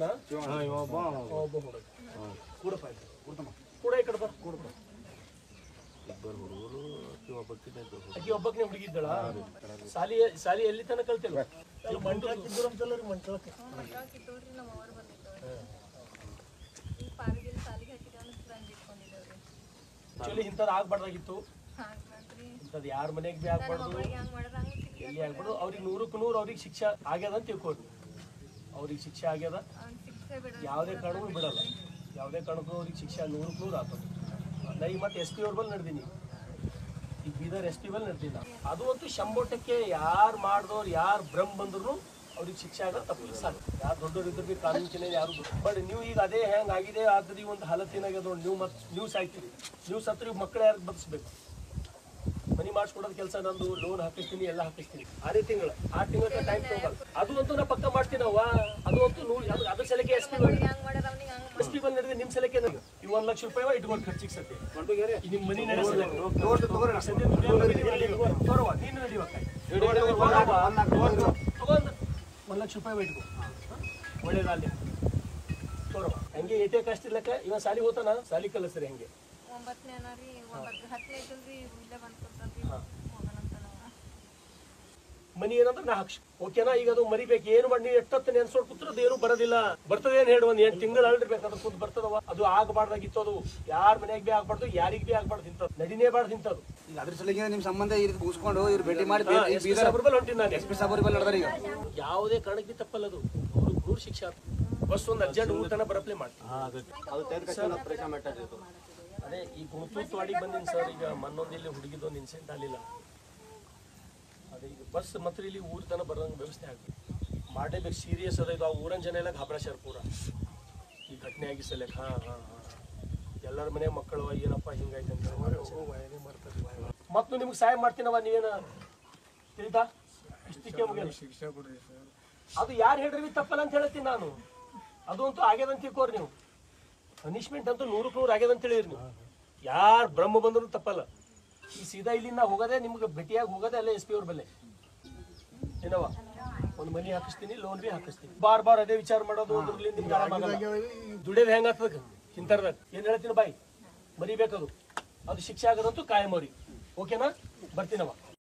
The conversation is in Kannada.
ಹುಡುಗತ್ನಾ ಒಬ್ಬ ಹುಡುಗ ಕೂಡಪ್ಪ ಕೂಡ ಈ ಕಡೆ ಬರ್ ಕೂಡಪ್ಪ ಇಬ್ಬರು ಹುಡುಗರು ಅಕ್ಕಿ ಒಬ್ಬಕ್ಕನೇ ಹುಡುಗಿದ್ದಳ ಸಾಲಿ ಎಲ್ಲಿ ತನಕ ಕಲ್ತಿಲ್ಲ ಆಕ್ಚುಲಿ ಇಂಥದ್ದು ಆಗ್ಬಾರ್ದಾಗಿತ್ತು ಇಂಥದ್ದು ಯಾರ ಮನೆಗೆ ಭೀ ಆಗ್ಬಾರ್ದು ಎಲ್ಲಿ ಆಗ್ಬಾರ್ದು ಅವ್ರಿಗೆ 100ಕ್ಕೆ 100 ಅವ್ರಿಗೆ ಶಿಕ್ಷೆ ಆಗ್ಯದ ಅಂತ ತಿಳ್ಕೊಡ್ರಿ ಅವ್ರಿಗೆ ಶಿಕ್ಷೆ ಆಗ್ಯದ ಯಾವುದೇ ಕಾರಣಕ್ಕೂ ಬಿಡಲ್ಲ ಯಾವುದೇ ಕಾರಣಕ್ಕೂ ಅವ್ರಿಗೆ ಶಿಕ್ಷೆ 100ಕ್ಕೆ 100 ಆಗ್ತದೆ ನಾ ಈಗ ಮತ್ತೆ SP ಅವ್ರ ಬಲ್ಲಿ ನಡೆದೀನಿ ಈಗ ಬೀದರ್ SP ಬಲ್ಲಿ ನಡೆದಿಲ್ಲ ಅದು ಅಂತೂ 100% ಯಾರು ಮಾಡಿದವ್ರು ಯಾರು ಬ್ರಹ್ಮ ಬಂದ್ರು ಅವ್ರಿಗೆ ಶಿಕ್ಷೆ ಆಗೋದು ತಪ್ಪಿಲ್ಲ ಸಾಕು ಯಾರು ದೊಡ್ಡವ್ರು ಇದ್ರು ಭೀ ಕಾನೂನು ಚಿಹ್ನೆ ಯಾರು ಬಟ್ ನೀವು ಈಗ ಅದೇ ಹೆಂಗೆ ಆಗಿದೆ ಆದ್ರೆ ಒಂದು ಹಲತ್ತಿನಾಗ್ಯದ ನೋಡಿ ನೀವು ಸಾಯ್ತೀರಿ ನೀವು ಸತ್ರಿ ಮಕ್ಕಳು ಯಾರು ಬದುಕಬೇಕು ಮನಿ ಮಾಡಿಸ್ಕೊಡೋದು ಕೆಲಸ ನಂದು ಲೋನ್ ಹಾಕಿಸ್ತೀನಿ ಎಲ್ಲ ಹಾಕಿಸ್ತೀನಿ 6 ತಿಂಗಳು 6 ತಿಂಗಳ ಟೈಮ್ ತಗೋಲ್ಲ ಅದು ಅಂತೂ ನಾ ಪಕ್ಕ ಮಾಡ್ತೀನಿ ಅದು ಅಂತೂ ಅದ್ರ ಸಲಕ್ಕೆ SP ಬಲ್ಲಿ ನಡೆದ್ರೆ ನಿಮ್ಮ ಸಲಕ್ಕೆ ಈ 1 ಲಕ್ಷ ರೂಪಾಯಿ ಇಟ್ಕೊಂಡು ಖರ್ಚಿಗೆ ಸತ್ತಿ ನಿಮ್ಮ ಮನಿ ನಡೆಸಲ್ಲ ನೀನು ತಗೊಂಡು 1 ಲಕ್ಷ ರೂಪಾಯಿ ಇಟ್ಕೊ ಒಳ್ಳೇದಲ್ಲಿ ತೋರವ ಹಂಗೆ ಏಟೇ ಕಷ್ಟ ಇರ್ಲಕ್ಕ ಇವ ಸಾಲಿ ಹೋತಾನ ಸಾಲಿ ಕಲಿಸ್ರಿ ಹಂಗೆ ಮನಿ ಏನಂದ್ರೆ ನಾ ಹಾಕ್ಸಿ ಓಕೆನಾ ಈಗ ಅದು ಮರಿಬೇಕು ಏನು ಮಾಡಿ ಎಷ್ಟೊತ್ತು ನೆನ್ಸೋಡ್ ಕೂತ್ರದ ಏನು ಬರೋದಿಲ್ಲ ಬರ್ತದೆ ಏನ್ ಹೇಳಿ 1 8 ತಿಂಗಳು ಅಲ್ಡಿರ್ಬೇಕು ಅದ್ರ ಕೂತ್ ಬರ್ತದವ ಅದು ಆಗಬಾರ್ದಾಗಿತ್ತು ಅದು ಯಾರ ಮನೆಗೆ ಬಿ ಆಗ್ಬಾರ್ದು ಯಾರಿಗ್ ಬಿ ಆಗ್ಬಾರ್ದು ಇಂಥದ್ದು ನಡಿನೇ ಬಾರ್ದು ಇಂಥದ್ದು ಈಗ ಅದ್ರ ಸಲಿಗೆ ನಿಮ್ ಸಂಬಂಧ ಮುಗಿಸ್ಕೊಂಡು ಇವ್ರು ಭೇಟಿ ಮಾಡಿ ಹೊಂಟಿನಿ ನಾನು SP ಸಾಬರ್ ಬಲ್ಲಿ ನಡೆದಾರ ಈಗ ಯಾವುದೇ ಕಾರಣಕ್ಕೆ ತಪ್ಪಲ್ಲ ಅದು 100 ಶಿಕ್ಷೆ ಬಸ್ ಒಂದು ಅರ್ಜೆಂಟ್ ಊಟನ ಬರಪ್ಲೇ ಮಾಡ್ತೀನಿ ಅದೇ ಈ ಗುಂತೂರ್ವಾಡಿಗೆ ಬಂದಿನಿ ಸರ್ ಈಗ ಮೊನ್ನೊಂದು ಇಲ್ಲಿ ಹುಡುಗಿದೊಂದು ಇನ್ಸಿಡೆಂಟ್ ಆಗಲಿಲ್ಲ ಅದೇ ಈಗ ಬಸ್ ಮಾತ್ರ ಇಲ್ಲಿ ಊರ ತನಕ ಬರೋಂಗೆ ವ್ಯವಸ್ಥೆ ಆಗ್ತದೆ ಮಾಡಲೇಬೇಕು ಸೀರಿಯಸ್ ಅದ ಇದು ಆ ಊರನ ಜನ ಎಲ್ಲ ಘಾಬರಾಶಾರ ಪೂರ ಈ ಘಟನೆ ಆಗಿ ಸಲಕ್ಕೆ ಎಲ್ಲರ ಮನೆ ಮಕ್ಕಳು ಏನಪ್ಪ ಹಿಂಗಾಯ್ತು ಅಂತ ಮತ್ತು ನಿಮ್ಗೆ ಸಹಾಯ ಮಾಡ್ತೀನವ ನೀವೇನ ತಿಳಿತಾ ಇಷ್ಟಕ್ಕೆ ಶಿಕ್ಷೆ ಕೊಡ್ರಿ ಸರ್ ಅದು ಯಾರು ಹೇಳ್ರಿ ತಪ್ಪಲ್ಲ ಅಂತ ಹೇಳ್ತೀನಿ ನಾನು ಅದು ಅಂತೂ ಆಗ್ಯದಂತ ತಿಳ್ಕೋರಿ ನೀವು ಪನಿಷ್ಮೆಂಟ್ ಅಂತೂ 100ಕ್ಕೆ 100 ಆಗ್ಯದ ಅಂತ ಹೇಳಿರಿ ನೀವು ಯಾರು ಬ್ರಹ್ಮ ಬಂದ್ರು ತಪ್ಪಲ್ಲ ಈ ಸೀದಾ ಇಲ್ಲಿಂದ ಹೋಗೋದೇ ನಿಮ್ಗೆ ಭೇಟಿಯಾಗಿ ಹೋಗೋದೇ ಅಲ್ಲೇ SP ಅವ್ರ ಬೆಲೆ ಏನವ ಒಂದು ಮನಿ ಹಾಕಿಸ್ತೀನಿ ಲೋನ್ ಬಿ ಹಾಕಿಸ್ತೀನಿ ಬಾರ್ ಅದೇ ವಿಚಾರ ಮಾಡೋದು ದುಡಿಯೋದು ಹೆಂಗಾಗ್ತದ ಚಿಂತಾರದಾಗ ಏನ್ ಹೇಳ್ತೀನಿ ಬಾಯ್ ಮರಿಬೇಕದು ಅದು ಶಿಕ್ಷೆ ಆಗೋದಂತೂ ಕಾಯಂ ಅವ್ರಿಗೆ ಓಕೆನಾ ಬರ್ತೀನವ